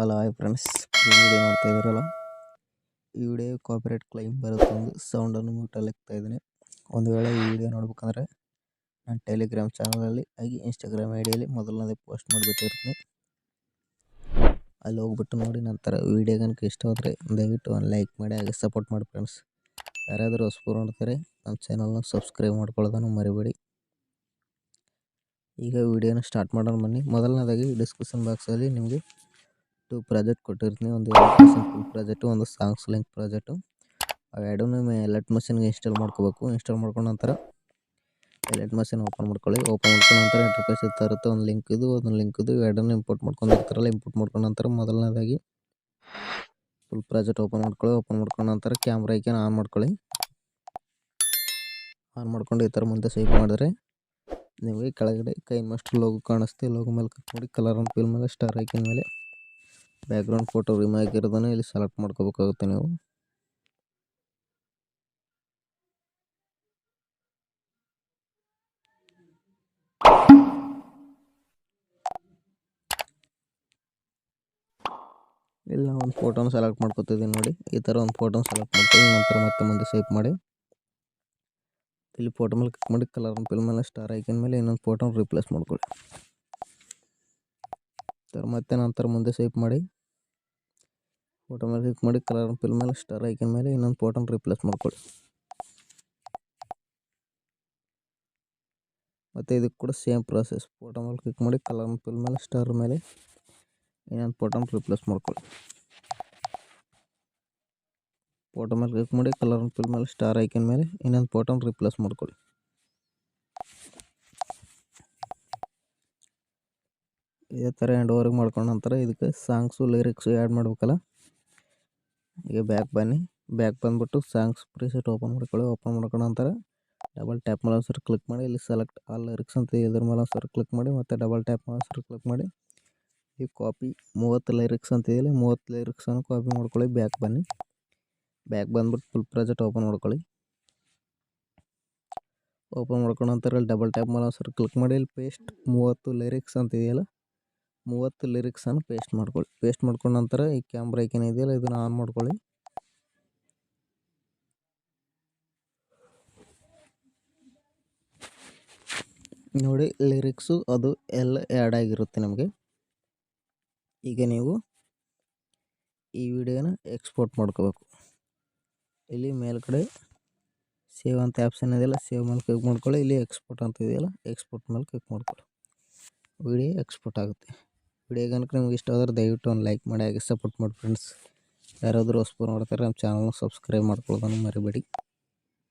Hello hi friends, ಈ video ನೋಡ್ತಾ ಇದ್ದೀರಲ್ಲ, ಈ ವಿಡಿಯೋ ಕಾಪಿರೈಟ್ ಕ್ಲೈಮ್ ಬರುತ್ತೆ. ಒಂದು ಸೌಂಡನ್ನು ಮ್ಯೂಟಲ್ಲಿ ಇಕ್ತಾ ಇದ್ದೀನಿ. ಒಂದು ವೇಳೆ ಈ ವಿಡಿಯೋ ನೋಡ್ಬೇಕಂದ್ರೆ ನಾನು ಟೆಲಿಗ್ರಾಮ್ ಚಾನಲಲ್ಲಿ ಹಾಗೆ ಇನ್ಸ್ಟಾಗ್ರಾಮ್ ಐಡಿಯಲ್ಲಿ ಮೊದಲನೇದೇ ಪೋಸ್ಟ್ ಮಾಡಿಬಿಟ್ಟಿರ್ತೀನಿ. ಅಲ್ಲಿ ಹೋಗ್ಬಿಟ್ಟು ನೋಡಿ. ನಂತರ ವಿಡಿಯೋ ಕనుక ಇಷ್ಟ ಆದರೆ ದಯವಿಟ್ಟು ಒಂದು ಲೈಕ್ ಮಾಡಿ ಹಾಗೆ ಸಪೋರ್ಟ್ ಮಾಡಿ ಫ್ರೆಂಡ್ಸ್. ಯಾರಾದರೂ ಹೊಸಬರು ನೋಡ್ತಾರೆ ನಮ್ಮ ಚಾನಲ್ನ ಸಬ್ಸ್ಕ್ರೈಬ್ ಮಾಡ್ಕೊಳ್ಳೋದನ್ನು ಮರಿಬೇಡಿ. ಈಗ ವಿಡಿಯೋನ ಸ್ಟಾರ್ಟ್ ಮಾಡೋಣ ಬನ್ನಿ. ಮೊದಲನೇದಾಗಿ ಡಿಸ್ಕ್ರಿಪ್ಷನ್ ಬಾಕ್ಸಲ್ಲಿ ನಿಮಗೆ 2 ಪ್ರಾಜೆಕ್ಟ್ ಕೊಟ್ಟಿರ್ತೀನಿ. ಒಂದು ಎಲೆಕ್ಟ್ರಿಷಿಯನ್ ಫುಲ್ ಪ್ರಾಜೆಕ್ಟು, ಒಂದು ಸಾಂಗ್ಸ್ ಲಿಂಕ್ ಪ್ರಾಜೆಕ್ಟು. ಅವೆರಡನ್ನೂ ಎಲೆಕ್ಟ್ ಮಷಿನ್ಗೆ ಇನ್ಸ್ಟಾಲ್ ಮಾಡ್ಕೋಬೇಕು. ಇನ್ಸ್ಟಾಲ್ ಮಾಡ್ಕೊಂಡ ನಂತರ ಎಲೆಕ್ಟ್ ಮಷಿನ್ ಓಪನ್ ಮಾಡ್ಕೊಳ್ಳಿ. ಓಪನ್ ಮಾಡ್ಕೊಂಡ ನಂತರ ಇಂಟರ್ಫೇಸ್ ಇರ್ತಾ ಇರುತ್ತೆ. ಒಂದು ಲಿಂಕ್ ಇದು ಎರಡನ್ನೂ ಇಂಪೋರ್ಟ್ ಮಾಡ್ಕೊಂಡಿರ್ತಾರಲ್ಲ, ಇಂಪೋರ್ಟ್ ಮಾಡ್ಕೊಂಡ ನಂತರ ಮೊದಲನೇದಾಗಿ ಫುಲ್ ಪ್ರಾಜೆಕ್ಟ್ ಓಪನ್ ಮಾಡ್ಕೊಳ್ಳಿ. ಓಪನ್ ಮಾಡ್ಕೊಂಡ ನಂತರ ಕ್ಯಾಮ್ರಾ ಐಕಾನ್ ಆನ್ ಮಾಡ್ಕೊಳ್ಳಿ. ಆನ್ ಮಾಡ್ಕೊಂಡು ಈ ಥರ ಮುಂದೆ ಸ್ವೈಪ್ ಮಾಡಿದ್ರೆ ನಿಮಗೆ ಕೆಳಗಡೆ ಕೈನ್ ಮಾಸ್ಟರ್ ಲೋಗೋ ಕಾಣಿಸುತ್ತೆ. ಲೋಗೋ ಮೇಲೆ ಕ್ಲಿಕ್ ಮಾಡಿ ಕಲರ್ ಆ್ಯಂಡ್ ಫಿಲ್ ಮೇಲೆ ಸ್ಟಾರ್ ಐಕಾನ್ ಮೇಲೆ ಬ್ಯಾಕ್ಗ್ರೌಂಡ್ ಫೋಟೋ ರಿಮೂವ್ ಆಗಿರೋದನ್ನು ಇಲ್ಲಿ ಸೆಲೆಕ್ಟ್ ಮಾಡ್ಕೋಬೇಕಾಗುತ್ತೆ ನೀವು. ಇಲ್ಲಿ ನಾವು ಒಂದು ಫೋಟೋನ ಸೆಲೆಕ್ಟ್ ಮಾಡ್ಕೊತಿದ್ದೀನಿ ನೋಡಿ. ಈ ಥರ ಒಂದು ಫೋಟೋನ ಸೆಲೆಕ್ಟ್ ಮಾಡ್ಕೊಳ್ಳಿ. ನಂತರ ಮತ್ತೆ ಮುಂದೆ ಸ್ವೈಪ್ ಮಾಡಿ ಇಲ್ಲಿ ಫೋಟೋ ಮೇಲೆ ಕ್ಲಿಕ್ ಮಾಡಿ ಕಲರ್ ಆ್ಯಂಡ್ ಫಿಲ್ ಮೇಲೆ ಸ್ಟಾರ್ ಐಕಾನ್ ಮೇಲೆ ಇನ್ನೊಂದು ಫೋಟೋನ ರಿಪ್ಲೇಸ್ ಮಾಡ್ಕೊಳ್ಳಿ. ಮತ್ತೆ ನಂತರ ಮುಂದೆ ಸ್ವೈಪ್ ಮಾಡಿ ಫೋಟೋ ಮೇಲೆ ಕ್ಲಿಕ್ ಮಾಡಿ ಕಲರ್ ಆ್ಯಂಡ್ ಫಿಲ್ ಮೇಲೆ ಸ್ಟಾರ್ ಐಕಾನ್ ಮೇಲೆ ಇನ್ನೊಂದು ಫೋಟೋನ ರಿಪ್ಲೇಸ್ ಮಾಡ್ಕೊಳ್ಳಿ. ಮತ್ತು ಇದಕ್ಕೆ ಕೂಡ ಸೇಮ್ ಪ್ರಾಸೆಸ್. ಫೋಟೋ ಮೇಲೆ ಕ್ಲಿಕ್ ಮಾಡಿ ಕಲರ್ ಆ್ಯಂಡ್ ಫಿಲ್ ಮೇಲೆ ಸ್ಟಾರ್ ಮೇಲೆ ಇನ್ನೊಂದು ಫೋಟೋನ ರಿಪ್ಲೇಸ್ ಮಾಡ್ಕೊಳ್ಳಿ. ಫೋಟೋ ಮೇಲೆ ಕ್ಲಿಕ್ ಮಾಡಿ ಕಲರ್ ಆ್ಯಂಡ್ ಫಿಲ್ ಮೇಲೆ ಸ್ಟಾರ್ ಐಕಾನ್ ಮೇಲೆ ಇನ್ನೊಂದು ಫೋಟೋನ ರಿಪ್ಲೇಸ್ ಮಾಡ್ಕೊಳ್ಳಿ. ಇದೇ ಥರ ಎಂಡ್ವರೆಗೆ ಮಾಡ್ಕೊಂಡ ನಂತರ ಇದಕ್ಕೆ ಸಾಂಗ್ಸು ಲಿರಿಕ್ಸು ಆ್ಯಡ್ ಮಾಡ್ಬೇಕಲ್ಲ. ಈಗ ಬ್ಯಾಕ್ ಬನ್ನಿ. ಬ್ಯಾಕ್ ಬಂದುಬಿಟ್ಟು ಸಾಂಗ್ಸ್ ಪ್ರಿಸೆಟ್ ಓಪನ್ ಮಾಡ್ಕೊಳ್ಳಿ. ಓಪನ್ ಮಾಡ್ಕೊಂಡ ನಂತರ ಡಬಲ್ ಟ್ಯಾಪ್ ಮೇಲೆ ಒಂದ್ಸರಿ ಕ್ಲಿಕ್ ಮಾಡಿ ಇಲ್ಲಿ ಸೆಲೆಕ್ಟ್ ಆಲ್ ಲಿರಿಕ್ಸ್ ಅಂತ ಇದ್ರ ಮೇಲೆ ಒಂದ್ಸರಿ ಕ್ಲಿಕ್ ಮಾಡಿ ಮತ್ತೆ ಡಬಲ್ ಟ್ಯಾಪ್ ಮೇಲೆ ಒಂದ್ಸರಿ ಕ್ಲಿಕ್ ಮಾಡಿ ಈ ಕಾಪಿ 30 ಲಿರಿಕ್ಸ್ ಅಂತ ಇದೆಯಲ್ಲ, 30 ಲಿರಿಕ್ಸನ್ನು ಕಾಪಿ ಮಾಡ್ಕೊಳ್ಳಿ. ಬ್ಯಾಕ್ ಬನ್ನಿ. ಬ್ಯಾಕ್ ಬಂದ್ಬಿಟ್ಟು ಫುಲ್ ಪ್ರಾಜೆಕ್ಟ್ ಓಪನ್ ಮಾಡ್ಕೊಳ್ಳಿ. ಓಪನ್ ಮಾಡ್ಕೊಂಡ ನಂತರ ಇಲ್ಲಿ ಡಬಲ್ ಟ್ಯಾಪ್ ಮೇಲೆ ಒಂದ್ಸರಿ ಕ್ಲಿಕ್ ಮಾಡಿ ಇಲ್ಲಿ ಪೇಸ್ಟ್ 30 ಲಿರಿಕ್ಸ್ ಅಂತ ಇದೆಯಲ್ಲ, 30 ಲಿರಿಕ್ಸನ್ನು ಪೇಸ್ಟ್ ಮಾಡ್ಕೊಳ್ಳಿ. ಪೇಸ್ಟ್ ಮಾಡ್ಕೊಂಡ ನಂತರ ಈ ಕ್ಯಾಮ್ರಾ ಐಕಾನ್ ಇದೆಯಲ್ಲ, ಇದನ್ನು ಆನ್ ಮಾಡ್ಕೊಳ್ಳಿ. ನೋಡಿ ಲಿರಿಕ್ಸು ಅದು ಎಲ್ಲ ಆ್ಯಡ್ ಆಗಿರುತ್ತೆ ನಮಗೆ. ಈಗ ನೀವು ಈ ವಿಡಿಯೋನ ಎಕ್ಸ್ಪೋರ್ಟ್ ಮಾಡ್ಕೋಬೇಕು. ಇಲ್ಲಿ ಮೇಲ್ಗಡೆ ಸೇವ್ ಅಂತ ಆಪ್ಷನ್ ಇದೆಯಲ್ಲ, ಸೇವ್ ಮೇಲೆ ಕ್ಲಿಕ್ ಮಾಡ್ಕೊಳ್ಳಿ. ಇಲ್ಲಿ ಎಕ್ಸ್ಪೋರ್ಟ್ ಅಂತ ಇದೆಯಲ್ಲ, ಎಕ್ಸ್ಪೋರ್ಟ್ ಮೇಲೆ ಕ್ಲಿಕ್ ಮಾಡ್ಕೊಳ್ಳಿ. ವಿಡಿಯೋ ಎಕ್ಸ್ಪೋರ್ಟ್ ಆಗುತ್ತೆ. ವಿಡಿಯೋ ಕనుక ನಿಮ್ಗೆ ಇಷ್ಟ ಆದರೆ ದಯವಿಟ್ಟು ಒಂದು ಲೈಕ್ ಮಾಡಿ ಹಾಗೆ ಸಪೋರ್ಟ್ ಮಾಡಿ ಫ್ರೆಂಡ್ಸ್. ಯಾರಾದರೂ ಹೊಸಬರು ನೋಡ್ತಾರೆ ನಮ್ಮ ಚಾನಲ್ನ ಸಬ್ಸ್ಕ್ರೈಬ್ ಮಾಡ್ಕೊಳ್ಳೋದನ್ನು ಮರಿಬೇಡಿ.